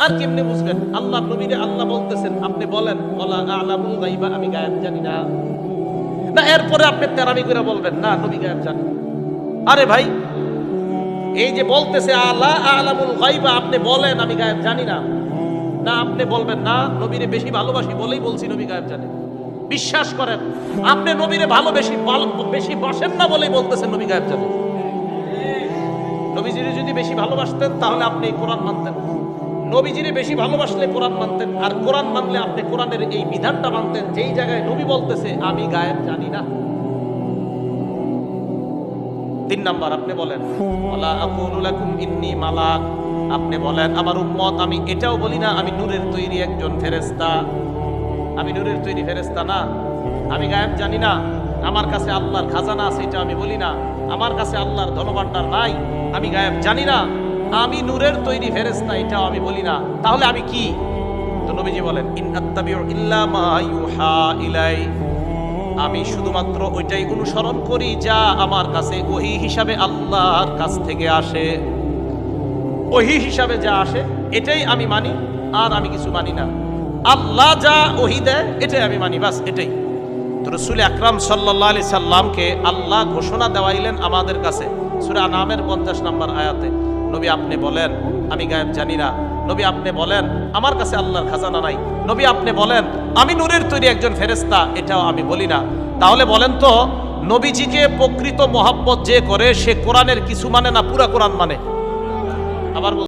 আর কেমনে বুঝবেন? আল্লাহ নবীরে আল্লাহ বলতেছেন, আপনি বলেন ওয়ালা আ'লামুল গায়বা, আমি গায়েব জানি না। না এরপরে আপনি তেরামি করে বলবেন না নবী গায়েব জানি। আরে ভাই, এই যে বলতেছে আলা আ'লামুল গায়বা, আপনি বলেন আমি গায়েব জানি না। না আপনি বলবেন না নবীরে বেশি ভালোবাসি বলেই বলছি নবী গায়েব জানে। বিশ্বাস করেন, আপনি নবীরে বেশি বাসেন না বলেই বলতেছেন নবী গায়েব জানে। নবীজিরে যদি বেশি ভালোবাসতেন তাহলে আপনি কোরআন মানতেন। নবীজিরে বেশি ভালোবাসলে কোরআন মানতেন, আর কোরআন মানলে আপনি কোরআনের এই বিধানটা মানতেন যেই জায়গায় নবী বলতেছে আমি গায়েব জানি না। 3 নাম্বার, আপনি বলেন ওয়ালা আকুলু লাকুম ইন্নী মালাক, আপনি বলেন আমার উম্মত আমি এটাও বলি না আমি নূরের তৈরি একজন ফেরেশতা। আমি নূরের তৈরি ফেরেশতা না, আমি গায়েব জানি না। আমার কাছে আল্লাহর খাজানা আছে এটা আমি বলি না, আমার কাছে আল্লাহর ধনভাণ্ডার নাই, আমি গায়েব জানি না। আমি নূরের তৈরি ফেরেশতা এটাও আমি বলি না। তাহলে আমি কি? তো নবীজি বলেন ইন আত্তাবিউ ইল্লা মা ইউহা ইলাই, আমি শুধুমাত্র ওইটাই অনুসরণ করি যা আমার কাছে ওহী হিসাবে আল্লাহর কাছ থেকে আসে। ওহী হিসাবে যা আসে এটাই আমি মানি, আর আমি কিছু মানি না। আল্লাহ যা ওহী দেয় এটাই আমি মানি, বাস এটাই। তো রাসূল আকরাম সাল্লাল্লাহু আলাইহি সাল্লামকে আল্লাহ ঘোষণা দেওয়াইলেন আমাদের কাছে সূরা আনামের 50 নম্বর আয়াতে, নবী আপনি বলেন আমি গায়েব জানি না। নবী আপনি বলেন আমার কাছে আল্লাহর খাজানা নাই। নবী আপনি বলেন আমি নূরের তৈরি একজন ফেরেশতা, এটাও আমি বলি না। তাহলে বলেন তো, নবীজিকে প্রকৃত মহব্বত যে করে সে কোরআনের কিছু মানে না পুরা কোরআন মানে? আবার